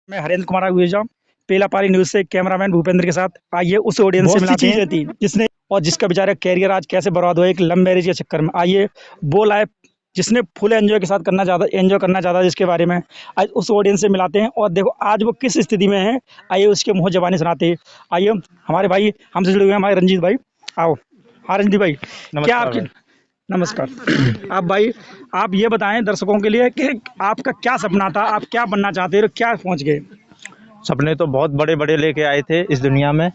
मैं हरेंद्र कुमार आहुजा, पहला पारी न्यूज़ से कैमरामैन भूपेंद्र के साथ। आइए उस ऑडियंस से मिलाते हैं चीज़ें थी जिसने और जिसका बेचारा कैरियर आज कैसे बर्बाद हुआ एक लव मैरिज के चक्कर में। आइए वो लाइफ जिसने फुल एंजॉय के साथ एंजॉय करना चाहता है, जिसके बारे में आज उस ऑडियंस से मिलाते हैं और देखो आज वो किस स्थिति में है। आइए उसके मुँह ज़बानी सुनाते हैं। आइए हमारे भाई हमसे जुड़े हुए हैं, हमारे रंजीत भाई। आओ। हाँ रंजीत भाई, क्या नमस्कार आपकी भाई। नमस्कार। आप भाई, आप ये बताएं दर्शकों के लिए कि आपका क्या सपना था, आप क्या बनना चाहते हो, क्या पहुंच गए। सपने तो बहुत बड़े बड़े लेके आए थे इस दुनिया में,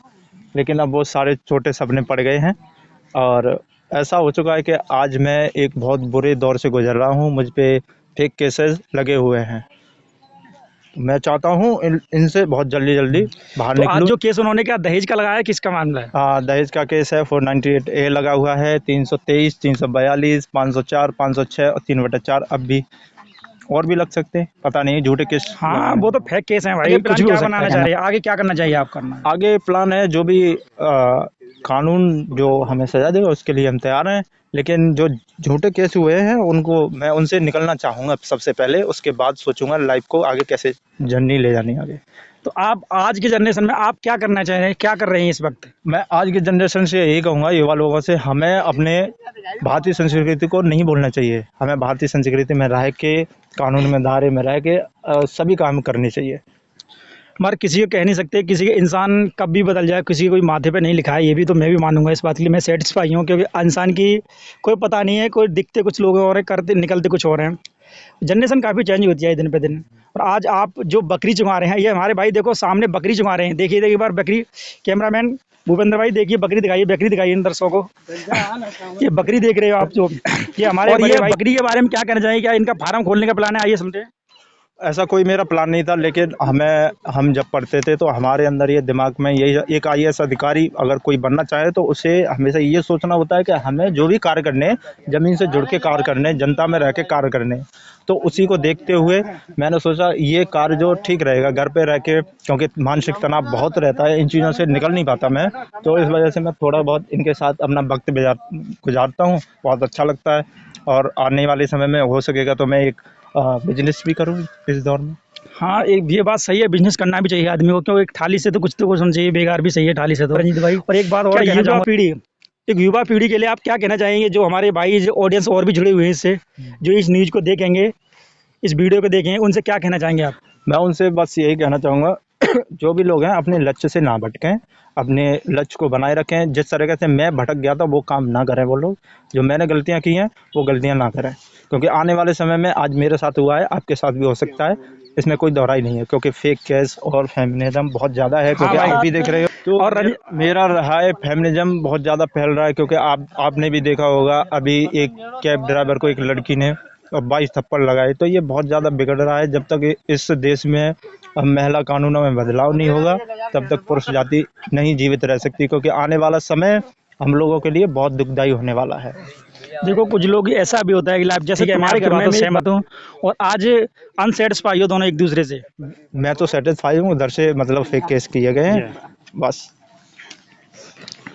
लेकिन अब वो सारे छोटे सपने पड़ गए हैं। और ऐसा हो चुका है कि आज मैं एक बहुत बुरे दौर से गुजर रहा हूँ। मुझ पे फेक केसेस लगे हुए हैं। मैं चाहता हूँ इनसे बहुत जल्दी जल्दी बाहर तो आज निकलूँ। जो केस उन्होंने क्या दहेज का लगाया है, किसका मामला है। दहेज का केस है, 498A लगा हुआ है, 323, 342, 504, 506 और 3/4 अब भी और भी लग सकते हैं, पता नहीं, झूठे केस लगा हाँ हैं। वो तो फेक केस है भाई, आगे कुछ प्लान भी हो क्या सकता बनाना है। चाह आगे रहे हैं? आगे क्या करना चाहिए, आप करना है। आगे प्लान है जो भी कानून जो हमें सज़ा देगा उसके लिए हम तैयार हैं। लेकिन जो झूठे केस हुए हैं उनको मैं उनसे निकलना चाहूँगा सबसे पहले, उसके बाद सोचूंगा लाइफ को आगे कैसे जर्नी ले जानी है आगे। तो आप आज के जनरेशन में आप क्या करना चाह रहे हैं, क्या कर रहे हैं इस वक्त। मैं आज की जनरेशन से यही कहूँगा, युवा लोगों से, हमें अपने भारतीय संस्कृति को नहीं भूलना चाहिए। हमें भारतीय संस्कृति में रह के, कानून में दायरे में रह के सभी काम करने चाहिए। मगर किसी को कह नहीं सकते, किसी के इंसान कब भी बदल जाए, किसी के कोई माथे पे नहीं लिखा है। ये भी तो मैं भी मानूंगा, इस बात के लिए मैं सेटिस्फाई हूँ, क्योंकि इंसान की कोई पता नहीं है, कोई दिखते कुछ लोग और हैं, करते निकलते कुछ और हैं। जनरेशन काफ़ी चेंज होती है दिन पे दिन। और आज आप जो बकरी चुंगा रहे हैं, ये हमारे भाई देखो सामने बकरी चुंगा रहे हैं। देखिए देखिए, एक बार बकरी, कैमरामैन भूपेंद्र भाई देखिए, बकरी दिखाइए इन दर्शकों को। ये बकरी देख रहे हो आप जो, ये हमारे और बड़े ये भाई। बकरी के बारे में क्या कहना चाहिए, क्या इनका फार्म खोलने का प्लान है, आइए सुनते हैं। ऐसा कोई मेरा प्लान नहीं था, लेकिन हम जब पढ़ते थे तो हमारे अंदर ये दिमाग में यही, एक IAS अधिकारी अगर कोई बनना चाहे तो उसे हमेशा ये सोचना होता है कि हमें जो भी कार्य करने हैं, ज़मीन से जुड़ के कार्य करने हैं, जनता में रह के कार्य करने हैं। तो उसी को देखते हुए मैंने सोचा ये कार्य जो ठीक रहेगा घर पे रह के, क्योंकि मानसिक तनाव बहुत रहता है, इन चीज़ों से निकल नहीं पाता मैं। तो इस वजह से मैं थोड़ा बहुत इनके साथ अपना वक्त गुजारता हूँ, बहुत अच्छा लगता है। और आने वाले समय में हो सकेगा तो मैं एक बिजनेस भी करूँ इस दौर में। हाँ, एक ये बात सही है, बिज़नेस करना भी चाहिए आदमी को, क्योंकि एक थाली से तो कुछ होना चाहिए, बेकार भी सही है थाली से तो। रंजीत भाई, और एक बात और कहना चाहूँगा, एक युवा पीढ़ी के लिए आप क्या कहना चाहेंगे, जो हमारे भाई जो ऑडियंस और भी जुड़े हुए हैं इससे, जो इस न्यूज़ को देखेंगे, इस वीडियो को देखेंगे, उनसे क्या कहना चाहेंगे आप। मैं उनसे बस यही कहना चाहूँगा जो भी लोग हैं अपने लक्ष्य से ना भटकें, अपने लक्ष्य को बनाए रखें। जिस तरीके से मैं भटक गया था वो काम ना करें वो लोग, जो मैंने गलतियाँ की हैं वो गलतियाँ ना करें, क्योंकि आने वाले समय में आज मेरे साथ हुआ है, आपके साथ भी हो सकता है, इसमें कोई दोहराई नहीं है। क्योंकि फेक केस और फेमिनिज्म बहुत ज़्यादा है, क्योंकि भाई। आप भी देख रहे हो। तो और मेरा रहा है, फेमिनिज्म बहुत ज़्यादा फैल रहा है, क्योंकि आपने भी देखा होगा अभी एक कैब ड्राइवर को एक लड़की ने 22 थप्पड़ लगाए। तो ये बहुत ज़्यादा बिगड़ रहा है। जब तक इस देश में महिला कानूनों में बदलाव नहीं होगा तब तक पुरुष जाति नहीं जीवित रह सकती, क्योंकि आने वाला समय हम लोगों के लिए बहुत दुखदायी होने वाला है। देखो कुछ लोग ऐसा भी होता है कि लाइफ, जैसे कि हमारे घर में मैं सहमत हूँ, और आज अनसेटिस्फाई हो दोनों एक दूसरे से। मैं तो सेटिस्फाई हूँ, उधर से मतलब फेक केस किए गए हैं बस।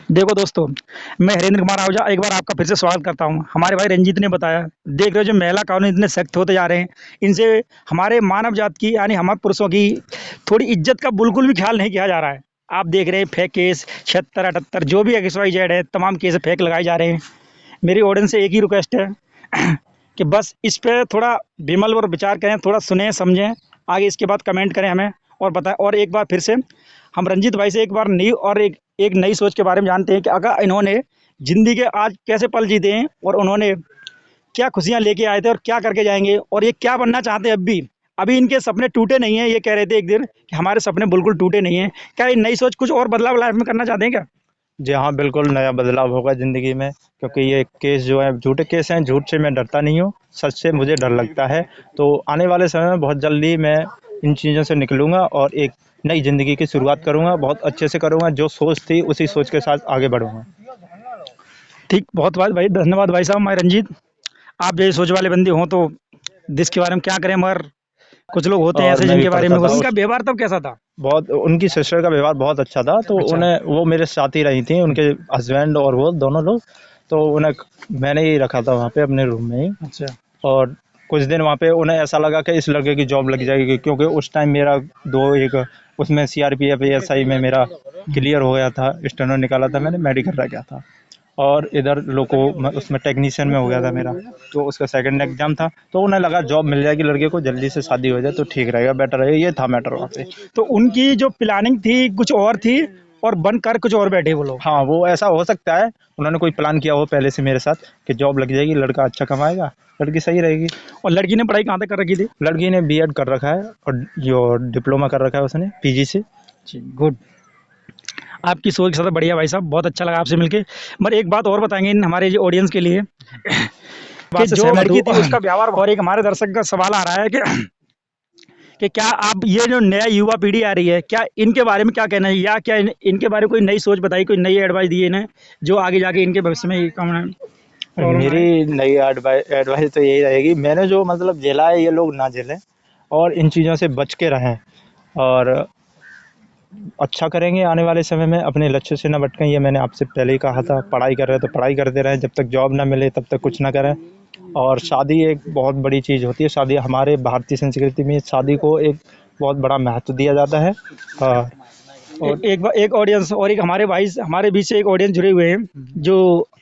देखो दोस्तों, मैं हरेंद्र कुमार आहुजा एक बार आपका फिर से स्वागत करता हूं। हमारे भाई रंजीत ने बताया, देख रहे हो जो महिला कानून इतने सख्त होते जा रहे हैं, इनसे हमारे मानव जात की, यानी हमारे पुरुषों की थोड़ी इज्जत का बिल्कुल भी ख्याल नहीं किया जा रहा है। आप देख रहे हैं फेक केस 76 78 जो भी XYZ है, तमाम केस फेक लगाए जा रहे हैं। मेरी ऑडियंस से एक ही रिक्वेस्ट है कि बस इस पर थोड़ा विमल और विचार करें, थोड़ा सुने समझें, आगे इसके बाद कमेंट करें हमें और बताएं। और एक बार फिर से हम रंजीत भाई से एक बार नई और एक नई सोच के बारे में जानते हैं कि अगर इन्होंने ज़िंदगी के आज कैसे पल जीते हैं, और उन्होंने क्या खुशियां लेके आए थे और क्या करके जाएंगे, और ये क्या बनना चाहते हैं। अभी इनके सपने टूटे नहीं हैं। ये कह रहे थे एक दिन कि हमारे सपने बिल्कुल टूटे नहीं हैं। क्या ये नई सोच कुछ और बदलाव लाइफ में करना चाहते हैं क्या। जी हाँ, बिल्कुल नया बदलाव होगा ज़िंदगी में, क्योंकि ये केस जो है झूठे केस हैं। झूठ से मैं डरता नहीं हूँ, सच से मुझे डर लगता है। तो आने वाले समय में बहुत जल्दी मैं इन चीज़ों से निकलूँगा और एक नई ज़िंदगी की शुरुआत करूँगा, बहुत अच्छे से करूँगा। जो सोच थी उसी सोच के साथ आगे बढ़ूँगा। ठीक, बहुत बात भाई, धन्यवाद भाई साहब। मैं रंजीत, आप जैसे सोच वाले बंदे हों तो देश के बारे में क्या करें, मगर कुछ लोग होते हैं और ऐसे मैं भी जिनके बारे में पढ़ता था उनका व्यवहार तब कैसा था। बहुत, उनकी सिस्टर का व्यवहार बहुत अच्छा था। तो अच्छा। उन्हें, वो मेरे साथ ही रही थी, उनके हस्बैंड और वो दोनों लोग। तो उन्हें मैंने ही रखा था वहाँ पे अपने रूम में ही। अच्छा। और कुछ दिन वहाँ पे उन्हें ऐसा लगा कि इस लड़के की जॉब लग जाएगी, क्योंकि उस टाइम मेरा एक उसमें सीआरपीएफ एएसआई में मेरा क्लियर हो गया था, स्टेनो निकाला था मैंने, मेडिकल रह गया था। और इधर लोको उसमें टेक्नीशियन में हो गया था मेरा, तो उसका सेकंड एग्जाम था, तो उन्हें लगा जॉब मिल जाएगी लड़के को, जल्दी से शादी हो जाए तो ठीक रहेगा, बेटर रहेगा, ये था मैटर वहाँ पे। तो उनकी जो प्लानिंग थी कुछ और थी और बनकर कुछ और बैठे वो लोग। हाँ, वो ऐसा हो सकता है, उन्होंने कोई प्लान किया हो पहले से मेरे साथ कि जॉब लग जाएगी, लड़का अच्छा कमाएगा, लड़की सही रहेगी। और लड़की ने पढ़ाई कहाँ तक कर रखी थी? लड़की ने बीएड कर रखा है और जो डिप्लोमा कर रखा है उसने पीजी से। जी, गुड। आपकी सोच के साथ बढ़िया भाई साहब, बहुत अच्छा लगा आपसे मिलके। मगर एक बात और बताएंगे इन हमारे जो ऑडियंस के लिए कि बात से जो सहमत लड़की हूँ। थी उसका व्यवहार, और एक हमारे दर्शक का सवाल आ रहा है कि क्या आप ये जो नया युवा पीढ़ी आ रही है, क्या इनके बारे में क्या कहना है, या क्या इनके बारे में कोई नई सोच बताई, कोई नई एडवाइस दी इन्हें जो आगे जाके इनके भविष्य में ये काम प्रॉब्लम आए? मेरी नई एडवाइस तो यही रहेगी, मैंने जो मतलब झेला है ये लोग ना झेलें और इन चीज़ों से बच के रहें, और अच्छा करेंगे आने वाले समय में, अपने लक्ष्य से ना भटकें। ये मैंने आपसे पहले ही कहा था, पढ़ाई कर रहे हैं तो पढ़ाई करते रहें, जब तक जॉब ना मिले तब तक कुछ ना करें। और शादी एक बहुत बड़ी चीज़ होती है, शादी हमारे भारतीय संस्कृति में शादी को एक बहुत बड़ा महत्व दिया जाता है। और एक ऑडियंस और एक हमारे भाई हमारे बीच से एक ऑडियंस जुड़े हुए हैं जो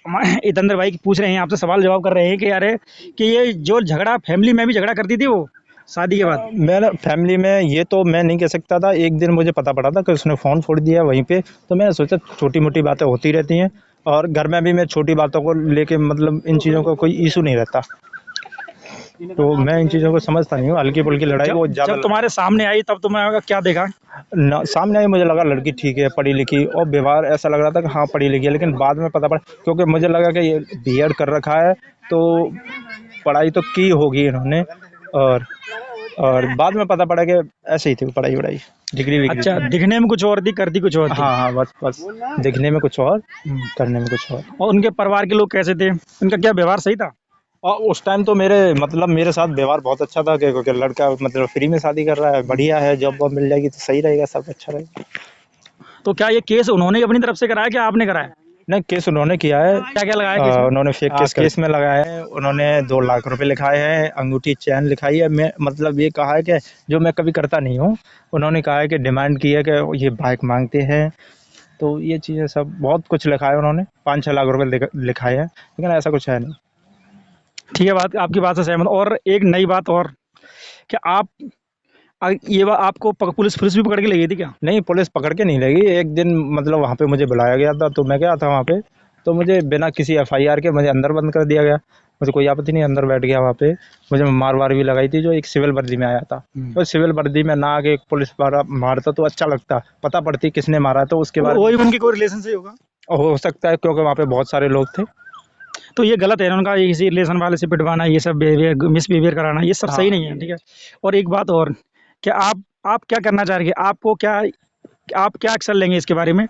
हमारे इतंदर भाई पूछ रहे हैं, आपसे सवाल जवाब कर रहे हैं कि यार कि ये जो झगड़ा फैमिली में भी झगड़ा करती थी वो शादी के बाद। मैंने फैमिली में ये तो मैं नहीं कह सकता था, एक दिन मुझे पता पड़ा था कि उसने फ़ोन फोड़ दिया वहीं पे, तो मैंने सोचा छोटी मोटी बातें होती रहती हैं, और घर में भी मैं छोटी बातों को लेके मतलब इन चीज़ों का कोई इशू नहीं रहता, तो मैं इन चीज़ों को समझता नहीं हूँ। हल्की फुल्की लड़ाई वो ज़्यादा जब तुम्हारे सामने आई तब तुम्हें क्या देखा? सामने आई, मुझे लगा लड़की ठीक है, पढ़ी लिखी, और व्यवहार ऐसा लग रहा था कि हाँ पढ़ी लिखी है, लेकिन बाद में पता पड़ा, क्योंकि मुझे लगा कि ये बीएड कर रखा है तो पढ़ाई तो की होगी इन्होंने, और बाद में पता पड़ा कि ऐसे ही थी पढ़ाई वढ़ाई, डिग्री विग्री अच्छा, थी। दिखने में कुछ और थी, करती कुछ और थी। हाँ हाँ, बस दिखने में कुछ और, करने में कुछ और। और उनके परिवार के लोग कैसे थे, उनका क्या व्यवहार सही था? और उस टाइम तो मेरे साथ व्यवहार बहुत अच्छा था, क्योंकि लड़का मतलब फ्री में शादी कर रहा है, बढ़िया है, जॉब वॉब मिल जाएगी तो सही रहेगा, सब अच्छा रहेगा। तो क्या ये केस उन्होंने अपनी तरफ से कराया, क्या आपने कराया? नहीं, केस उन्होंने किया है। क्या क्या लगाया केस में? उन्होंने फेक केस में लगाया है, उन्होंने 2 लाख रुपए लिखाए हैं, अंगूठी चैन लिखाई है, मैं मतलब ये कहा है कि जो मैं कभी करता नहीं हूँ, उन्होंने कहा है कि डिमांड की है कि ये बाइक मांगते हैं, तो ये चीज़ें सब बहुत कुछ लिखा है उन्होंने, 5-6 लाख रुपए लिखाए हैं, लेकिन ऐसा कुछ है नहीं। ठीक है, बात आपकी बात से सहमत। और एक नई बात और, कि आप ये बात आपको पुलिस पुलिस भी पकड़ के ले गई थी क्या? नहीं, पुलिस पकड़ के नहीं लेगी, एक दिन मतलब वहाँ पे मुझे बुलाया गया था, तो मैं गया था वहाँ पे, तो मुझे बिना किसी एफआईआर के मुझे अंदर बंद कर दिया गया, मुझे कोई आपत्ति नहीं, अंदर बैठ गया वहाँ पे, मुझे मार वार भी लगाई थी, जो एक सिविल वर्दी में आया था, तो सिविल वर्दी में ना आके एक पुलिस वाला मारता तो अच्छा लगता, पता पड़ती किसने मारा, तो उसके बाद वही उनकी कोई रिलेशन से ही होगा। हो सकता है, क्योंकि वहाँ पे बहुत सारे लोग थे। तो ये गलत है ना उनका, ये किसी रिलेशन वाले से पिटवाना, ये सब बिहेवियर मिसबिहेवियर कराना, ये सब सही हाँ। नहीं है, ठीक है। और एक बात और, कि आप क्या करना चाह रही है, आपको क्या, आप क्या एक्शन लेंगे इसके बारे में?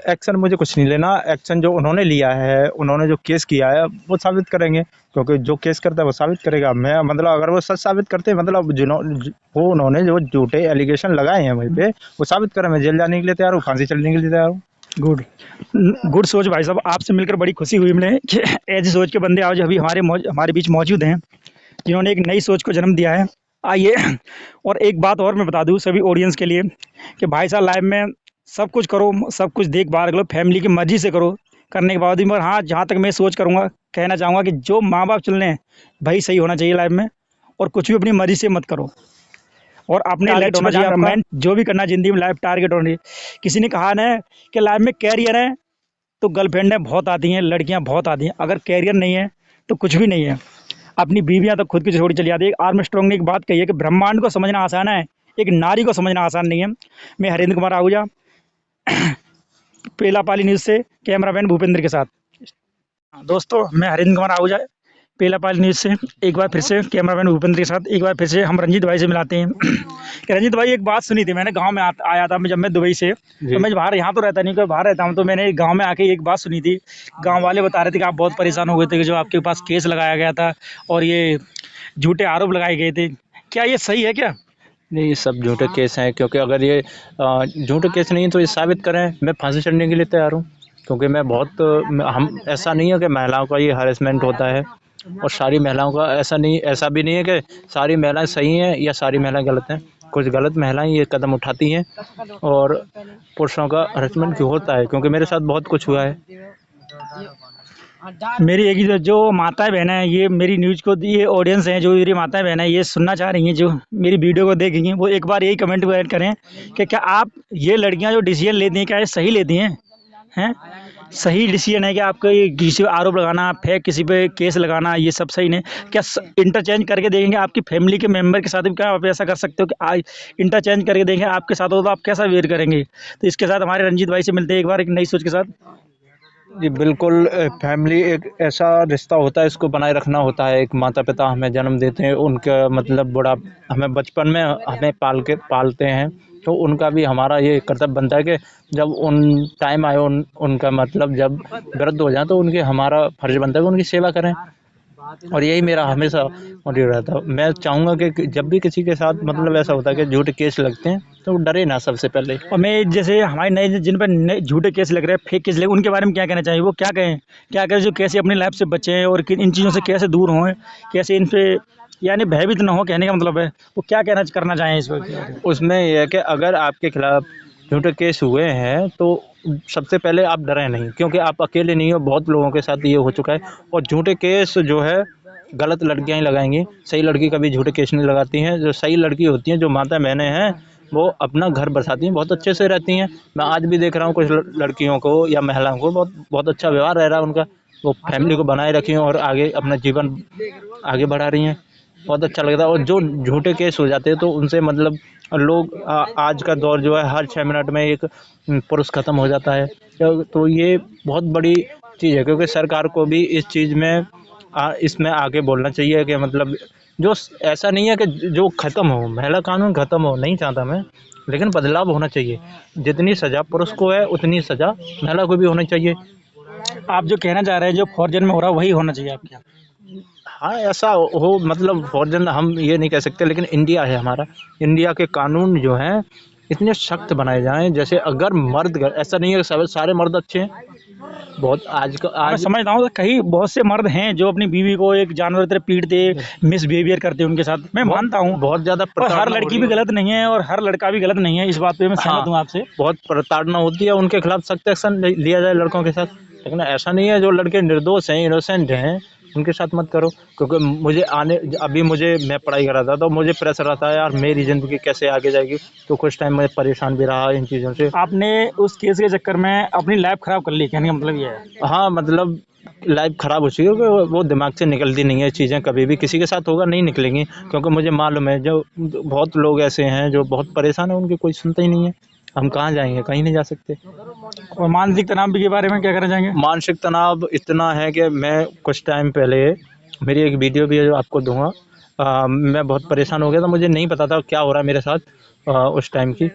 एक्शन मुझे कुछ नहीं लेना, एक्शन जो उन्होंने लिया है, उन्होंने जो केस किया है वो साबित करेंगे, क्योंकि जो केस करता है वो साबित करेगा। मैं मतलब अगर वो सच साबित करते हैं, मतलब वो उन्होंने जो झूठे एलिगेशन लगाए हैं वहीं पे, वो साबित करें, मैं जेल जाने के लिए तैयार हूँ, फांसी चलने के लिए तैयार हूँ। गुड, गुड सोच भाई साहब, आपसे मिलकर बड़ी खुशी हुई मुझे कि ऐसी सोच के बंदे आज अभी हमारे बीच मौजूद हैं जिन्होंने एक नई सोच को जन्म दिया है। आइए, और एक बात और मैं बता दूं सभी ऑडियंस के लिए कि भाई साहब लाइफ में सब कुछ करो, सब कुछ देख भाल करो, फैमिली की मर्जी से करो, करने के बाद भी, मगर हाँ जहाँ तक मैं सोच करूँगा, कहना चाहूँगा कि जो माँ बाप चुन लें भाई सही होना चाहिए लाइफ में, और कुछ भी अपनी मर्जी से मत करो, और अपने टारगेट लक्ष्य होना पर चाहिए ध्यान आपका। रखना है। जो भी करना जिंदगी में लाइफ टारगेट होना चाहिए। किसी ने कहा ना कि लाइफ में कैरियर है तो गर्लफ्रेंडें बहुत आती हैं, लड़कियां बहुत आती हैं, अगर कैरियर नहीं है तो कुछ भी नहीं है। अपनी बीवियां तो खुद की छोड़ी चली जाती है। आर्मस्ट्रांग ने एक बात कही है कि ब्रह्मांड को समझना आसान है, एक नारी को समझना आसान नहीं है। मैं हरेंद्र कुमार आहूजा, पेलापाली न्यूज़ से कैमरामैन भूपेंद्र के साथ। दोस्तों, मैं हरेंद्र कुमार आहूजा, पेलापाली न्यूज़ से एक बार फिर से कैमरामैन भूपेंद्र के साथ एक बार फिर से हम रंजीत भाई से मिलाते हैं। कि रंजीत भाई, एक बात सुनी थी मैंने, गांव में आया था मैं, जब मैं दुबई से, तो मैं बाहर, यहाँ तो रहता नहीं, कोई बाहर रहता हूँ, तो मैंने गांव में आके एक बात सुनी थी। गांव वाले बता रहे थे कि आप बहुत परेशान हो गए थे कि जो आपके पास केस लगाया गया था और ये झूठे आरोप लगाए गए थे, क्या ये सही है क्या? नहीं, ये सब झूठे केस हैं, क्योंकि अगर ये झूठे केस नहीं है तो ये साबित करें, मैं फांसी चढ़ने के लिए तैयार हूँ, क्योंकि मैं बहुत हम ऐसा नहीं है कि महिलाओं का ये हरेसमेंट होता है, और सारी महिलाओं का ऐसा भी नहीं है कि सारी महिलाएं सही हैं या सारी महिलाएं गलत हैं। कुछ गलत महिलाएं ये कदम उठाती हैं और पुरुषों का हरेसमेंट भी होता है, क्योंकि मेरे साथ बहुत कुछ हुआ है। मेरी एक ही जो माताएं बहनें हैं, ये मेरी न्यूज़ को, ये ऑडियंस हैं जो मेरी माताएं बहनें हैं, ये सुनना चाह रही हैं, जो मेरी वीडियो को देखेंगी, वो एक बार यही कमेंट में ऐड करें कि क्या आप ये लड़कियां जो डिसीजन लेती हैं, क्या ये सही लेती हैं? सही डिसीजन है कि आपको ये किसी पे आरोप लगाना, फेक किसी पे केस लगाना, ये सब सही नहीं? क्या इंटरचेंज करके देखेंगे आपकी फैमिली के मेंबर के साथ भी? क्या आप ऐसा कर सकते हो कि आज इंटरचेंज करके देखें आपके साथ हो तो आप कैसा बिहेव करेंगे? तो इसके साथ हमारे रंजीत भाई से मिलते हैं एक बार एक नई सोच के साथ। जी बिल्कुल, फैमिली एक ऐसा रिश्ता होता है, इसको बनाए रखना होता है। एक माता-पिता हमें जन्म देते हैं, उनका मतलब बड़ा हमें बचपन में हमें पालते हैं, तो उनका भी हमारा ये कर्तव्य बनता है कि जब उन टाइम आए उनका मतलब जब वृद्ध हो जाएँ तो उनकी हमारा फ़र्ज़ बनता है कि उनकी सेवा करें। और यही मेरा हमेशा मोटिव रहता है। मैं चाहूँगा कि जब भी किसी के साथ मतलब ऐसा होता है कि झूठे केस लगते हैं, तो वो डरे ना सबसे पहले। और मैं जैसे हमारे नए जिन पर नए झूठे केस लग रहे हैं, फेक केस लगे, उनके बारे में क्या कहना चाहिए? वो क्या कहें? क्या करें जो कैसे अपनी लाइफ से बचें और किन इन चीज़ों से कैसे दूर हों? कैसे इन पे यानी भयभीत ना हो, कहने का मतलब है। वो क्या कहना करना चाहें इस वक़्त? उसमें ये है कि अगर आपके खिलाफ झूठे केस हुए हैं तो सबसे पहले आप डरें नहीं, क्योंकि आप अकेले नहीं हो, बहुत लोगों के साथ ये हो चुका है। और झूठे केस जो है गलत लड़कियां ही लगाएंगी, सही लड़की कभी झूठे केस नहीं लगाती हैं। जो सही लड़की होती हैं, जो माता बहनें हैं, वो अपना घर बसाती हैं, बहुत अच्छे से रहती हैं। मैं आज भी देख रहा हूँ कुछ लड़कियों को या महिलाओं को बहुत बहुत अच्छा व्यवहार रह रहा है उनका। वो फैमिली को बनाए रखी हैं और आगे अपना जीवन आगे बढ़ा रही हैं। बहुत अच्छा लगता है। और जो झूठे केस हो जाते हैं तो उनसे मतलब लोग आज का दौर जो है हर 6 मिनट में एक पुरुष ख़त्म हो जाता है। तो ये बहुत बड़ी चीज़ है, क्योंकि सरकार को भी इस चीज़ में इसमें आगे बोलना चाहिए कि मतलब ऐसा नहीं है कि जो ख़त्म हो, महिला कानून ख़त्म हो नहीं चाहता मैं, लेकिन बदलाव होना चाहिए। जितनी सज़ा पुरुष को है उतनी सज़ा महिला को भी होनी चाहिए। आप जो कहना चाह रहे हैं जो फॉर्जन में हो रहा है वही होना चाहिए आपके यहाँ? हाँ, ऐसा हो मतलब फॉर्जन हम ये नहीं कह सकते, लेकिन इंडिया है हमारा। इंडिया के कानून जो हैं इतने सख्त बनाए जाएँ, जैसे अगर मर्द ऐसा नहीं है कि सारे मर्द अच्छे हैं। बहुत मैं समझता हूँ कहीं बहुत से मर्द हैं जो अपनी बीवी को एक जानवर की तरह पीटते, मिसबिहेवियर करते हैं उनके साथ। मैं मानता हूँ, बहुत ज़्यादा और हर प्रताड़ना लड़की हो भी रही है। गलत नहीं है और हर लड़का भी गलत नहीं है, इस बात पे मैं सहमत हूँ आपसे। बहुत प्रताड़ना होती है, उनके खिलाफ सख्त एक्शन लिया जाए लड़कों के साथ। लेकिन ऐसा नहीं है जो लड़के निर्दोष हैं, इनोसेंट हैं, उनके साथ मत करो। क्योंकि मैं पढ़ाई कर रहा था तो मुझे प्रेशर रहता है यार, मेरी ज़िंदगी कैसे आगे जाएगी। तो कुछ टाइम मैं परेशान भी रहा इन चीज़ों से। आपने उस केस के चक्कर में अपनी लाइफ खराब कर ली, कहने का मतलब ये है। हाँ, मतलब लाइफ ख़राब हो चुकी है, क्योंकि वो दिमाग से निकलती नहीं है चीज़ें, कभी भी किसी के साथ होगा नहीं निकलेंगी। क्योंकि मुझे मालूम है जो बहुत लोग ऐसे हैं जो बहुत परेशान हैं, उनकी कोई सुनता ही नहीं है। हम कहाँ जाएँगे? कहीं नहीं जा सकते। और मानसिक तनाव भी के बारे में क्या कहना चाहेंगे? मानसिक तनाव इतना है कि मैं कुछ टाइम पहले मेरी एक वीडियो भी है जो आपको दूँगा। मैं बहुत परेशान हो गया था, मुझे नहीं पता था क्या हो रहा है मेरे साथ उस टाइम की।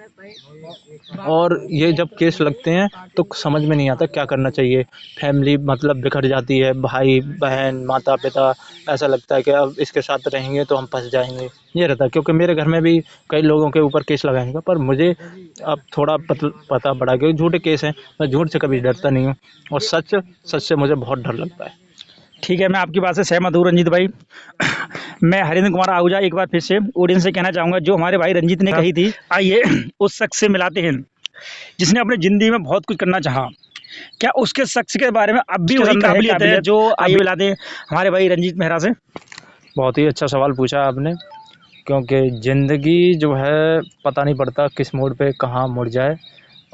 और ये जब केस लगते हैं तो समझ में नहीं आता क्या करना चाहिए। फैमिली मतलब बिखर जाती है, भाई-बहन, माता-पिता, ऐसा लगता है कि अब इसके साथ रहेंगे तो हम फँस जाएँगे। ये रहता है, क्योंकि मेरे घर में भी कई लोगों के ऊपर केस लगाएँगे, पर मुझे अब थोड़ा पता पड़ा कि झूठे केस हैं। मैं झूठ से कभी डरता नहीं हूँ, और सच से मुझे बहुत डर लगता है। ठीक है, मैं आपकी बात से सहमत हूँ रंजीत भाई। मैं हरेंद्र कुमार आहूजा एक बार फिर से ऑडियंस से कहना चाहूँगा जो हमारे भाई रंजीत ने कही थी, आइए उस शख्स से मिलाते हैं जिसने अपनी ज़िंदगी में बहुत कुछ करना चाहा। क्या उसके शख्स के बारे में अब भी उसके वही अंदर है काबिलियत है काबिलियत जो, आइए मिलाते हैं हमारे भाई रंजीत मेहरा से। बहुत ही अच्छा सवाल पूछा आपने, क्योंकि ज़िंदगी जो है पता नहीं पड़ता किस मोड़ पे कहाँ मुड़ जाए।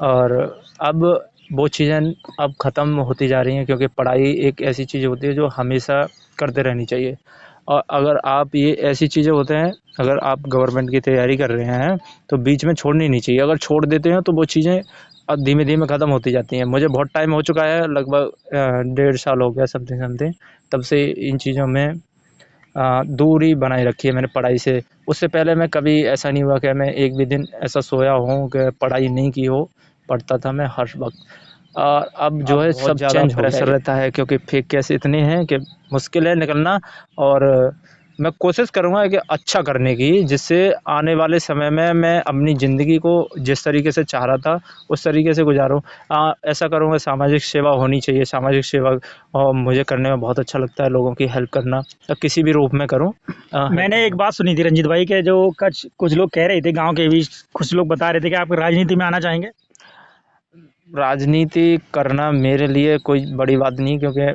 और अब वो चीज़ें अब ख़त्म होती जा रही हैं, क्योंकि पढ़ाई एक ऐसी चीज़ होती है जो हमेशा करते रहनी चाहिए। और अगर आप ये ऐसी चीज़ें होते हैं, अगर आप गवर्नमेंट की तैयारी कर रहे हैं तो बीच में छोड़नी नहीं चाहिए। अगर छोड़ देते हैं तो वो चीज़ें अब धीमे-धीमे ख़त्म होती जाती हैं। मुझे बहुत टाइम हो चुका है, लगभग 1.5 साल हो गया समथिंग, तब से इन चीज़ों में दूरी बनाए रखी है मैंने पढ़ाई से। उससे पहले मैं कभी ऐसा नहीं हुआ कि मैं एक भी दिन ऐसा सोया हूँ कि पढ़ाई नहीं की हो, पढ़ता था मैं हर वक़्त। अब जो है सब चेंज हो गया है। प्रेशर रहता है, क्योंकि फेक केस इतने हैं कि मुश्किल है निकलना। और मैं कोशिश करूँगा कि अच्छा करने की, जिससे आने वाले समय में मैं अपनी ज़िंदगी को जिस तरीके से चाह रहा था उस तरीके से गुजारूँ। ऐसा करूँगा, सामाजिक सेवा होनी चाहिए, सामाजिक सेवा मुझे करने में बहुत अच्छा लगता है, लोगों की हेल्प करना, किसी भी रूप में करूँ। मैंने एक बात सुनी थी रंजीत भाई के जो कुछ कुछ लोग कह रहे थे गांव के बीच, कुछ लोग बता रहे थे कि आप राजनीति में आना चाहेंगे। राजनीति करना मेरे लिए कोई बड़ी बात नहीं, क्योंकि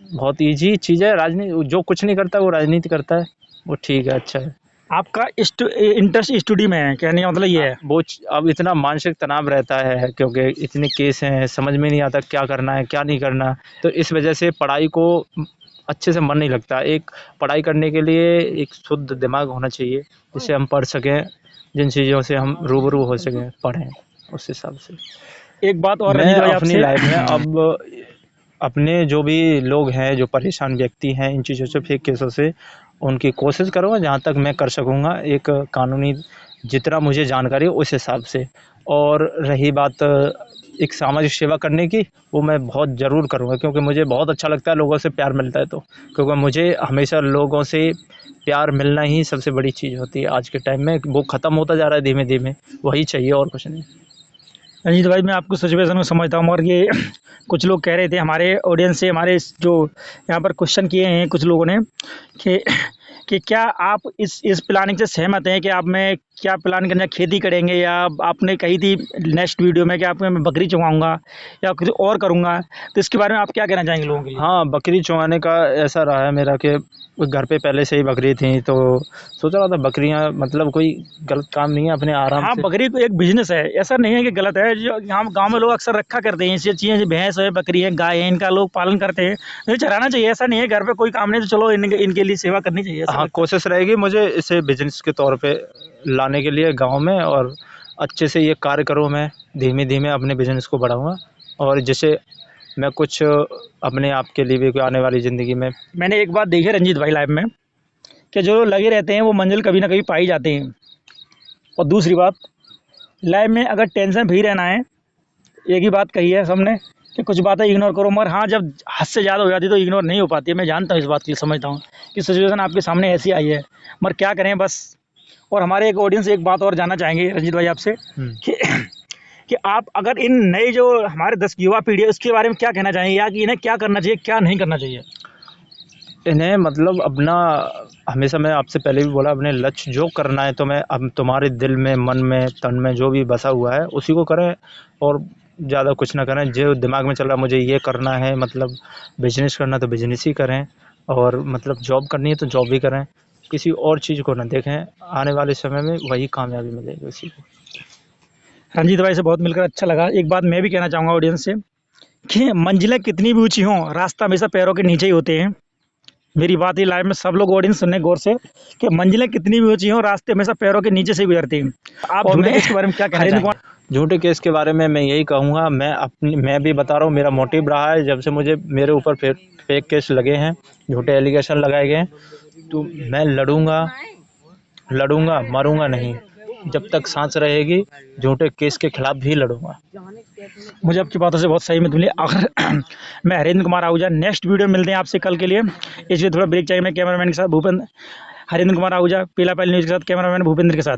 बहुत ईजी चीज़ है राजनीति। जो कुछ नहीं करता वो राजनीति करता है, वो ठीक है, अच्छा है। आपका इंटरेस्ट स्टडी में है, कहने का मतलब ये है। अब इतना मानसिक तनाव रहता है, क्योंकि इतने केस हैं, समझ में नहीं आता क्या करना है क्या नहीं करना। तो इस वजह से पढ़ाई को अच्छे से मन नहीं लगता। एक पढ़ाई करने के लिए एक शुद्ध दिमाग होना चाहिए, जिससे हम पढ़ सकें, जिन चीज़ों से हम रूबरू हो सकें, पढ़ें उस हिसाब से। एक बात और मैं रंजीत भाई अपनी आपसे लाइफ में अब अपने जो भी लोग हैं, जो परेशान व्यक्ति हैं इन चीज़ों से, फेक केसों से, उनकी कोशिश करूँगा जहाँ तक मैं कर सकूँगा, एक कानूनी जितना मुझे जानकारी है उस हिसाब से। और रही बात एक सामाजिक सेवा करने की, वो मैं बहुत ज़रूर करूँगा, क्योंकि मुझे बहुत अच्छा लगता है लोगों से प्यार मिलता है तो। क्योंकि मुझे हमेशा लोगों से प्यार मिलना ही सबसे बड़ी चीज़ होती है आज के टाइम में। वो ख़त्म होता जा रहा है धीमे धीमे, वही चाहिए और कुछ नहीं। रंजीत भाई मैं आपको सिचुएशन को समझता हूँ, और ये कुछ लोग कह रहे थे हमारे ऑडियंस से, हमारे जो यहाँ पर क्वेश्चन किए हैं कुछ लोगों ने कि क्या आप इस प्लानिंग से सहमत हैं कि आप में क्या प्लान करना, खेती करेंगे, या आपने कही थी नेक्स्ट वीडियो में कि आप मैं बकरी चुगाऊंगा या कुछ और करूंगा, तो इसके बारे में आप क्या कहना चाहेंगे लोगों के लिए। हाँ, बकरी चुगाने का ऐसा रहा है मेरा कि घर पे पहले से ही बकरी थी, तो सोच रहा था बकरियां मतलब कोई गलत काम नहीं है, अपने आराम हाँ, से। बकरी को एक बिजनेस है, ऐसा नहीं है कि गलत है। जो यहाँ गांव में लोग अक्सर रखा करते हैं ऐसी चीज़ें, भैंस है, बकरी है, गाय है, इनका लोग पालन करते हैं, तो ये चराना चाहिए। ऐसा नहीं है घर पे कोई काम नहीं तो चलो इनके लिए सेवा करनी चाहिए, ऐसा हाँ, लगता कोशिश रहेगी मुझे इसे बिजनेस के तौर पे लाने के लिए गांव में, और अच्छे से ये कार्य करूँ। मैं धीमे धीमे अपने बिजनेस को बढ़ाऊंगा, और जिससे मैं कुछ अपने आप के लिए भी आने वाली ज़िंदगी में। है। मैंने एक बात देखी है रंजीत भाई लाइफ में, कि जो लोग लगे रहते हैं वो मंजिल कभी ना कभी पाई जाते हैं। और दूसरी बात, लाइफ में अगर टेंशन फ्री रहना है, एक ही बात कही है सबने कि कुछ बातें इग्नोर करो, मगर हाँ जब हद से ज़्यादा हो जाती है तो इग्नोर नहीं हो पाती है। मैं जानता हूँ इस बात के लिए, समझता हूँ कि सिचुएशन आपके सामने ऐसी आई है, मगर क्या करें बस। और हमारे एक ऑडियंस एक बात और जानना चाहेंगे रंजीत भाई आपसे कि आप अगर इन नए जो हमारे 10 युवा पीढ़ी है उसके बारे में क्या कहना चाहेंगे, या कि इन्हें क्या करना चाहिए क्या नहीं करना चाहिए। इन्हें मतलब अपना, हमेशा मैं आपसे पहले भी बोला, अपने लक्ष्य जो करना है तो मैं अब तुम्हारे दिल में, मन में, तन में जो भी बसा हुआ है उसी को करें, और ज़्यादा कुछ ना करें। जो दिमाग में चल रहा है मुझे ये करना है, मतलब बिजनेस करना है तो बिजनेस ही करें, और मतलब जॉब करनी है तो जॉब भी करें, किसी और चीज़ को ना देखें। आने वाले समय में वही कामयाबी मिलेगी उसी को। रंजीत भाई से बहुत मिलकर अच्छा लगा। एक बात मैं भी कहना चाहूँगा ऑडियंस से कि मंजिलें कितनी भी ऊंची हों, रास्ता हमेशा पैरों के नीचे ही होते हैं। मेरी बात ये लाइव में सब लोग ऑडियंस सुनने गौर से कि मंजिलें कितनी भी ऊंची हों, रास्ते हमेशा पैरों के नीचे से ही गुजरते हैं। आप और झूठे मैं केस के बारे में क्या कहना चाहेंगे। झूठे केस के बारे में मैं यही कहूँगा, मैं भी बता रहा हूँ, मेरा मोटिव रहा है जब से मुझे मेरे ऊपर फेक केस लगे हैं, झूठे एलिगेशन लगाए गए हैं, तो मैं लड़ूंगा, मरूंगा नहीं। जब तक सांस रहेगी झूठे केस के खिलाफ भी लड़ूंगा। मुझे आपकी बातों से बहुत सही में मिली। अगर मैं हरेंद्र कुमार आहूजा, नेक्स्ट वीडियो में मिलते हैं आपसे कल के लिए। इसलिए थोड़ा ब्रेक चाहिए। मैं कैमरामैन के साथ हरेंद्र कुमार आहूजा, पीला पहल न्यूज़ के साथ, कैमरामैन भूपेंद्र के साथ।